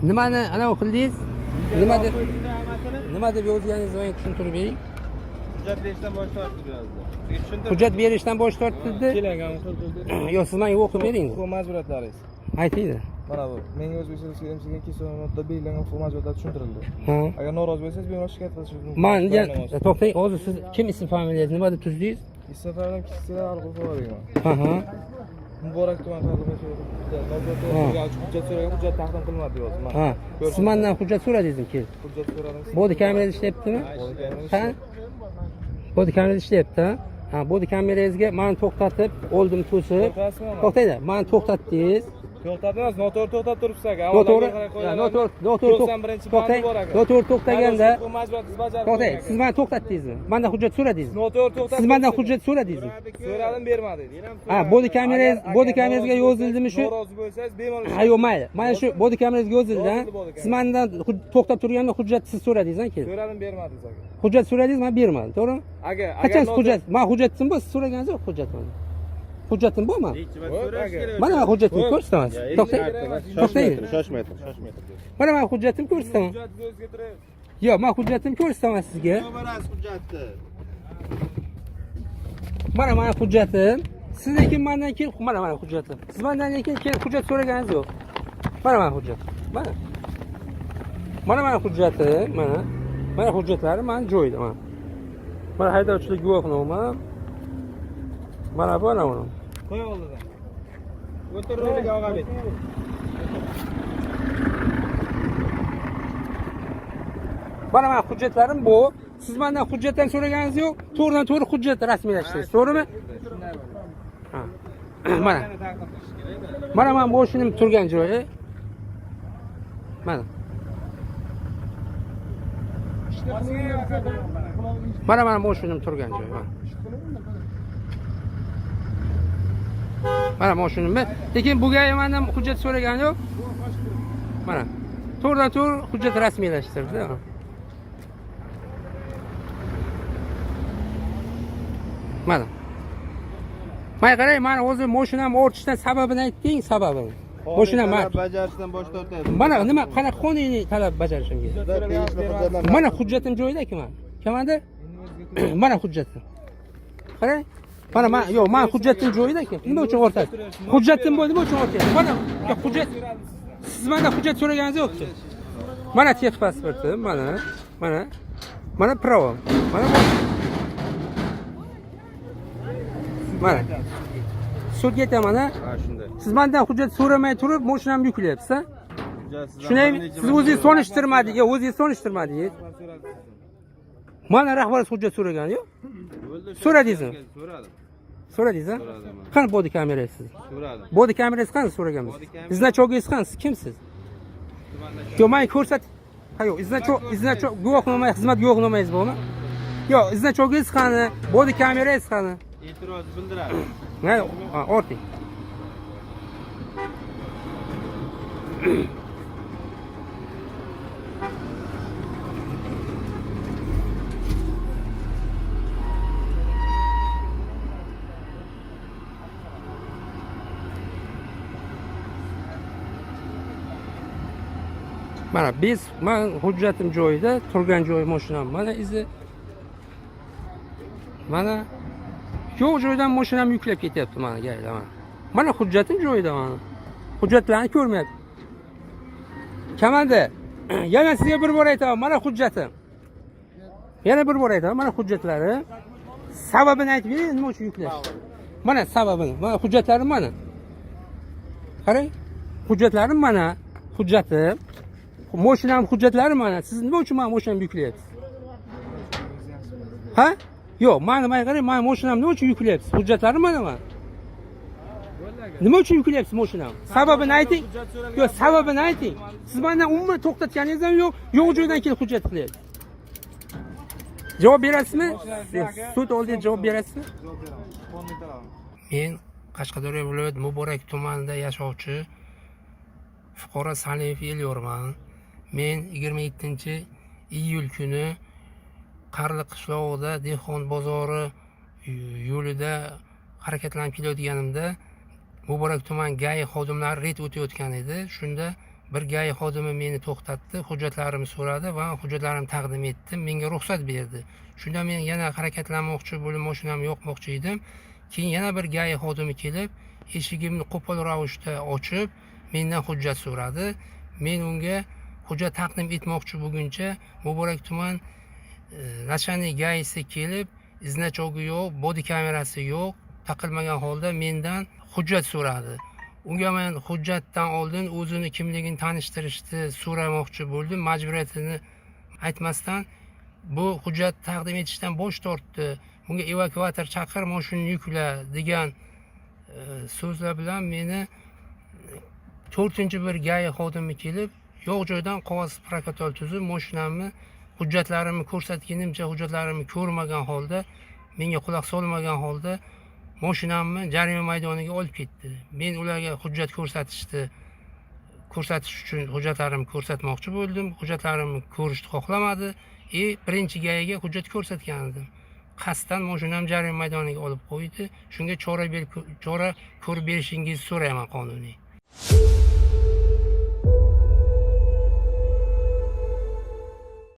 Nimani ana o'qildingiz? Nima deb yozganingizni menga tushuntirib bering. Hujjat berishdan bosh tortdi yozdi. Hujjat berishdan bosh tortdi. Keling, qildi. Yo, siz menga o'qib bering. Huquq majburiyatlaringiz. Aytinglar. Mana bu. Menga O'zbekiston Respublikasining kesonatda belgilangan huquq majburiyatlari tushuntirildi. Ha. Agar norozi bo'lsangiz, bemalol shikoyat qilishingiz mumkin. Men to'xtang, hozir siz kim ism familiyangiz nima deb tuzdingiz? Istafadan kishilar orqali so'ragan. Ha. Muborak tuman hokimi hujjat so'ragan, hujjat taqdim qilmadi yozdi. Ha. Siz mendan hujjat so'radingizmi keyin? Hujjat so'radim. Bodi kamera ishlayaptimi? Ha? Bodi kamera ishlayapti, ha? Ha, bodi kamerangizga meni to'xtatib, oldim to'sib. To'xtanglar, meni to'xtatdingiz. To'xtatmas, noto'g'ri to'xtab turibsiz aka. Noto'g'ri to'xtaganda to'xtang, siz meni to'xtatdingizmi? Mendan hujjat so'radingizmi? Noto'g'ri to'xtab. Siz mendan hujjat so'radingizmi? So'radim, bermadi. Ha, bodi kamerangizga yozildimi shu? Norozi bo'lsangiz, bemalol. Ha, yo'q, mayli. Mana shu bodi kamerangizga yozildi, ha? Siz mendan to'xtab turganda hujjat siz so'radingiz-a keyin? So'radim, bermadingiz aka. Hujjat so'radingiz, men bermadim, to'g'rimi? Aka, qachon hujjat? Men hujjatim bor, siz so'raganingiz yo'q hujjatim. Hujjatim bormi? Mana men hujjatimni ko'rsataman. To'xtang. Shoshmang. Mana men hujjatimni ko'rsataman. Hujjatingizni o'zga turib. Yo'q, men hujjatimni ko'rsataman sizga. Hujjatni. Mana men hujjatim. Siz lekin mendan keyin mana hujjatim. Siz mendan lekin keyin hujjat so'raganingiz yo'q. Mana men hujjatim. Mana. Mana hujjatim, mana. Mana hujjatlarim men joyida, mana. Mana haydovchilik guvohnomam. Mana bu, mana bu. Qo'y oldidan. O'tir roliga og'abek. Mana men hujjatlarim bu. Siz mendan hujjatdan so'raganingiz yo'q. To'g'ridan-to'g'ri hujjatni rasmiylashtirasiz, to'g'rimi? Ha. Mana. Mana men mashinam turgan joyi. Mana. Mana mashinam turgan joyi, mana. Mana mashinamni. Lekin bu gal mendan hujjat so'ragani yo'q. Mana. To'g'ridan-to'g'ri hujjat rasmiylashtirdi. Mana. Mana qarang, mana o'zi mashinamni o'rtishdan sababini ayting, sababini. Mashinam bajarishdan bosh tortadi. Mana nima qanaqa qonuniy talab bajarishimga? Mana hujjatim joyida-ku men. Kamanda? Mana hujjatim. Qarang. Mana men yo'q, men hujjatim joyida-ku. Nima uchun o'rtadi? Hujjatim bor, nima uchun o'rtadi? Mana hujjat. Siz mendan hujjat so'raganingiz yo'q-ku. Mana texpasportim, mana pravo. Mana. Sudga aytaman, ha? Ha, shunday. Siz mendan hujjat so'ramay turib, mashinamni yuklayapsiz, ha? Tushunaymi? Siz o'zingiz sonishtirmadingiz, o'zingiz sonishtirmadingiz. Mana rahbar hujjat so'ragani yo'q. So'radingizmi? So'radim. So'radingiz, ha? Qani bodi kamerangiz siz? So'radim. Bodi kamerangiz qani so'raganmiz? Iznachogingiz qani? Siz kimsiz? Yo'q, men ko'rsat. Ha yo'q, iznachok guvohnoma, xizmat guvohnomangiz bormi? Yo'q, iznachogingiz qani? Bodi kamerangiz qani? E'tiroz bildiradi. Ha, orting. Mana men hujjatim joyida, turgan joy mashinam. Mana izi. Mana yo'q joydan mashinam yuklab ketyapti mana gayda mana. Mana hujjatim joyida mana. Hujjatlarni ko'rmayapti. Kamanda, yana sizga bir bor aytaman, mana hujjatim. Yana bir bor aytaman, mana hujjatlari. Sababini aytib bering, nima uchun yuklash? Mana sababini. Mana hujjatlarim mana. Qarang. Hujjatlarim mana. Hujjatim. Mashinam hujjatlari mana. Siz nima uchun men mashinamni yuklayapsiz? Ha? Yo'q, meni qarang, men mashinamni nima uchun yuklayapsiz? Hujjatlarim mana men. Nima uchun yuklayapsiz mashinamni? Sababini ayting. Yo'q, sababini ayting. Siz mendan umuman to'xtatganingiz ham yo'q, yo'q joydan kelib hujjat qilyapsiz. Javob berasizmi? Sud oldida javob berasizmi? Men Qashqadaryo viloyat Muborak tumanida yashovchi fuqaro Saliyev Elyorman. Men 27-iyul kuni Qarli qishlog'ida Dehqon bozori yo'lida harakatlanib kelayotganimda Muborak tuman GAI xodimlari ret o'tayotgan edi. Shunda bir gai xodimi meni to'xtatdi, hujjatlarimni so'radi va hujjatlarimni taqdim etdim, menga ruxsat berdi. Shunda men yana harakatlanmoqchi bo'lib mashinamni yoqmoqchi edim. Keyin yana bir gai xodimi kelib, eshigimni qo'pol ravishda ochib, mendan hujjat so'radi. Men unga hujjat taqdim etmoqchi bo'lguncha Muborak tuman начальник gaisi kelib, iznachogi yo'q, bodi kamerasi yo'q, taqilmagan holda mendan hujjat so'radi. Unga men hujjatdan oldin o'zini kimligini tanishtirishni so'ramoqchi bo'ldim. Majburiyatini aytmasdan bu hujjat taqdim etishdan bosh tortdi. Bunga evakuator chaqir, mashinani yukla degan so'zlar bilan meni 4-bir gai xodimi kelib, yo'q joydan qog'oz protokol tuzib, mashinamni hujjatlarimni ko'rsatganimcha hujjatlarimni ko'rmagan holda, menga quloq solmagan holda mashinamni jarima maydoniga olib ketdi. Men ularga hujjat ko'rsatish uchun hujjatlarimni ko'rsatmoqchi bo'ldim. Hujjatlarimni ko'rishni xohlamadi. Birinchi gaiga hujjat ko'rsatgan edim. Qasddan mashinamni jarima maydoniga olib qo'ydi. Shunga chora ko'rib berishingizni so'rayman qonuniy.